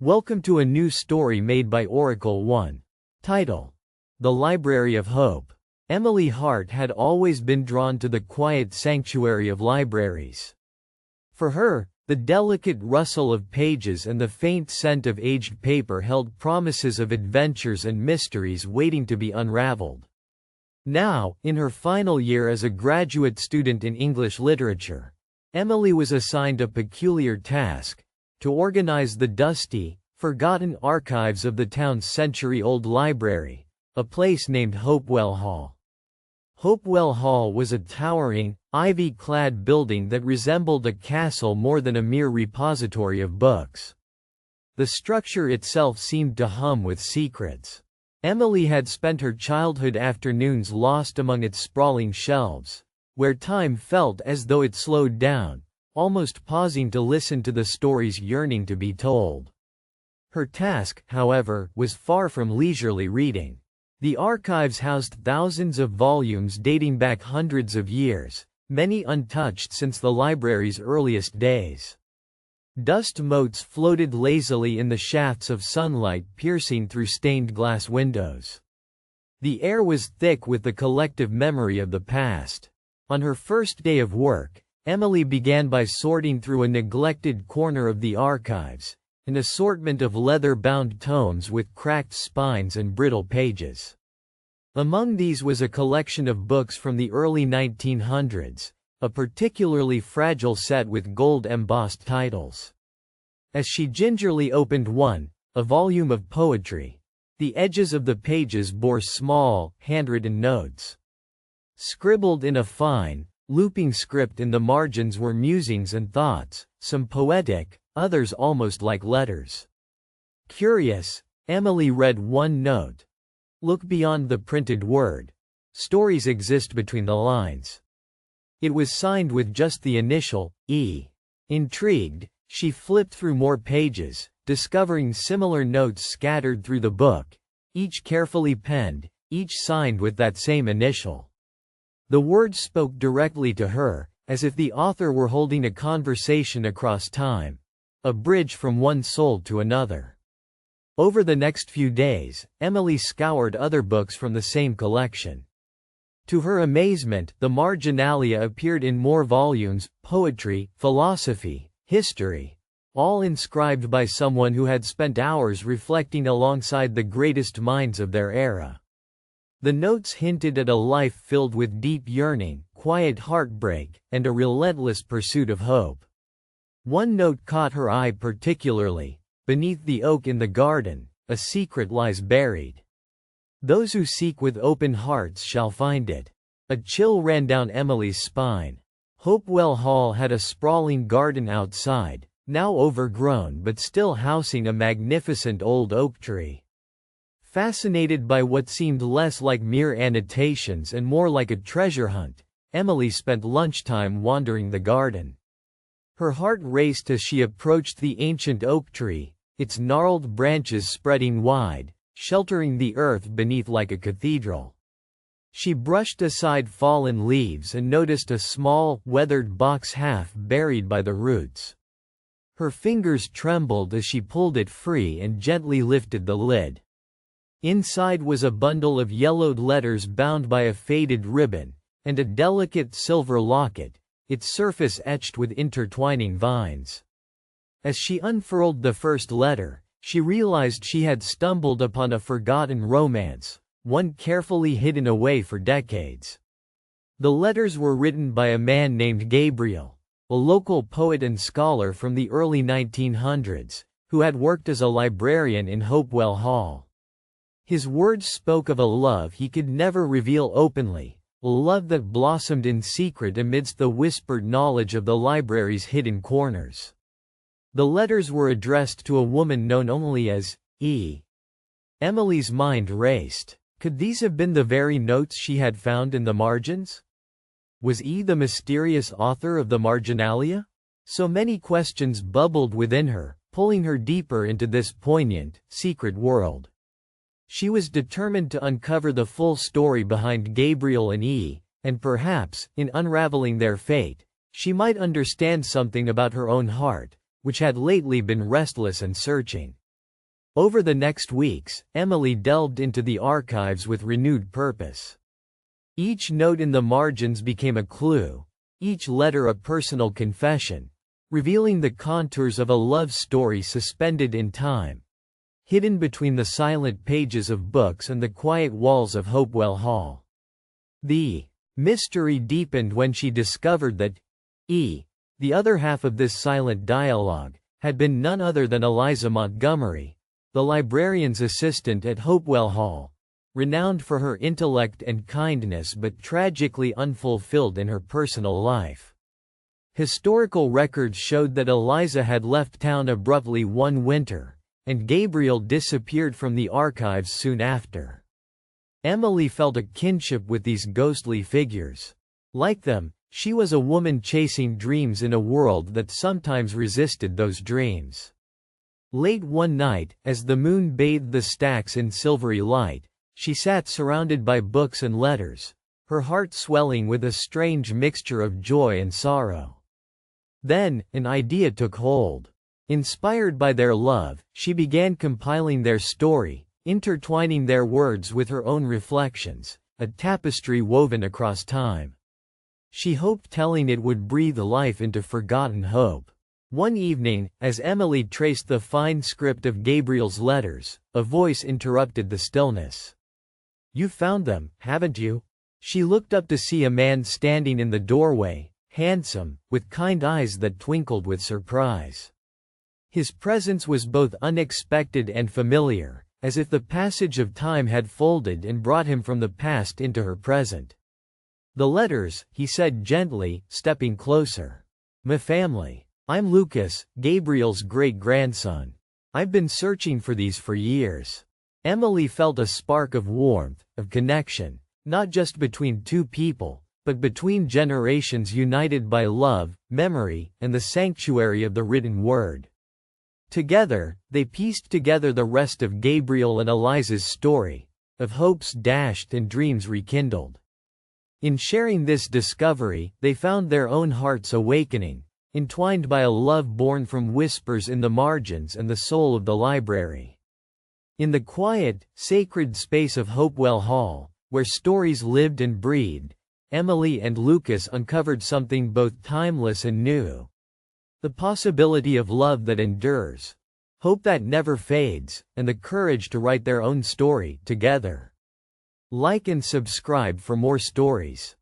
Welcome to a new story made by Oracle One. Title: The Library of Hope. Emily Hart had always been drawn to the quiet sanctuary of libraries. For her, the delicate rustle of pages and the faint scent of aged paper held promises of adventures and mysteries waiting to be unraveled. Now, in her final year as a graduate student in English literature, Emily was assigned a peculiar task: to organize the dusty, forgotten archives of the town's century-old library, a place named Hopewell Hall. Hopewell Hall was a towering, ivy-clad building that resembled a castle more than a mere repository of books. The structure itself seemed to hum with secrets. Emily had spent her childhood afternoons lost among its sprawling shelves, where time felt as though it slowed down, almost pausing to listen to the stories yearning to be told. Her task, however, was far from leisurely reading. The archives housed thousands of volumes dating back hundreds of years, many untouched since the library's earliest days. Dust motes floated lazily in the shafts of sunlight piercing through stained glass windows. The air was thick with the collective memory of the past. On her first day of work, Emily began by sorting through a neglected corner of the archives, an assortment of leather-bound tomes with cracked spines and brittle pages. Among these was a collection of books from the early 1900s, a particularly fragile set with gold-embossed titles. As she gingerly opened one, a volume of poetry, the edges of the pages bore small, handwritten notes. Scribbled in a fine, looping script in the margins were musings and thoughts, some poetic, others almost like letters. Curious, Emily read one note. Look beyond the printed word. Stories exist between the lines. It was signed with just the initial, E. Intrigued, she flipped through more pages, discovering similar notes scattered through the book, each carefully penned, each signed with that same initial. The words spoke directly to her, as if the author were holding a conversation across time, a bridge from one soul to another. Over the next few days, Emily scoured other books from the same collection. To her amazement, the marginalia appeared in more volumes: poetry, philosophy, history, all inscribed by someone who had spent hours reflecting alongside the greatest minds of their era. The notes hinted at a life filled with deep yearning, quiet heartbreak, and a relentless pursuit of hope. One note caught her eye particularly: beneath the oak in the garden, a secret lies buried. Those who seek with open hearts shall find it. A chill ran down Emily's spine. Hopewell Hall had a sprawling garden outside, now overgrown but still housing a magnificent old oak tree. Fascinated by what seemed less like mere annotations and more like a treasure hunt, Emily spent lunchtime wandering the garden. Her heart raced as she approached the ancient oak tree, its gnarled branches spreading wide, sheltering the earth beneath like a cathedral. She brushed aside fallen leaves and noticed a small, weathered box half buried by the roots. Her fingers trembled as she pulled it free and gently lifted the lid. Inside was a bundle of yellowed letters bound by a faded ribbon, and a delicate silver locket, its surface etched with intertwining vines. As she unfurled the first letter, she realized she had stumbled upon a forgotten romance, one carefully hidden away for decades. The letters were written by a man named Gabriel, a local poet and scholar from the early 1900s, who had worked as a librarian in Hopewell Hall. His words spoke of a love he could never reveal openly, a love that blossomed in secret amidst the whispered knowledge of the library's hidden corners. The letters were addressed to a woman known only as E. Emily's mind raced. Could these have been the very notes she had found in the margins? Was E the mysterious author of the marginalia? So many questions bubbled within her, pulling her deeper into this poignant, secret world. She was determined to uncover the full story behind Gabriel and E, and perhaps, in unraveling their fate, she might understand something about her own heart, which had lately been restless and searching. Over the next weeks, Emily delved into the archives with renewed purpose. Each note in the margins became a clue, each letter a personal confession, revealing the contours of a love story suspended in time, hidden between the silent pages of books and the quiet walls of Hopewell Hall. The mystery deepened when she discovered that the other half of this silent dialogue, had been none other than Eliza Montgomery, the librarian's assistant at Hopewell Hall, renowned for her intellect and kindness but tragically unfulfilled in her personal life. Historical records showed that Eliza had left town abruptly one winter, and Gabriel disappeared from the archives soon after. Emily felt a kinship with these ghostly figures. Like them, she was a woman chasing dreams in a world that sometimes resisted those dreams. Late one night, as the moon bathed the stacks in silvery light, she sat surrounded by books and letters, her heart swelling with a strange mixture of joy and sorrow. Then, an idea took hold. Inspired by their love, she began compiling their story, intertwining their words with her own reflections, a tapestry woven across time. She hoped telling it would breathe life into forgotten hope. One evening, as Emily traced the fine script of Gabriel's letters, a voice interrupted the stillness. "You've found them, haven't you?" She looked up to see a man standing in the doorway, handsome, with kind eyes that twinkled with surprise. His presence was both unexpected and familiar, as if the passage of time had folded and brought him from the past into her present. "The letters," he said gently, stepping closer. "My family. I'm Lucas, Gabriel's great-grandson. I've been searching for these for years." Emily felt a spark of warmth, of connection, not just between two people, but between generations united by love, memory, and the sanctuary of the written word. Together, they pieced together the rest of Gabriel and Eliza's story, of hopes dashed and dreams rekindled. In sharing this discovery, they found their own hearts awakening, entwined by a love born from whispers in the margins and the soul of the library. In the quiet, sacred space of Hopewell Hall, where stories lived and breathed, Emily and Lucas uncovered something both timeless and new. The possibility of love that endures, hope that never fades, and the courage to write their own story together. Like and subscribe for more stories.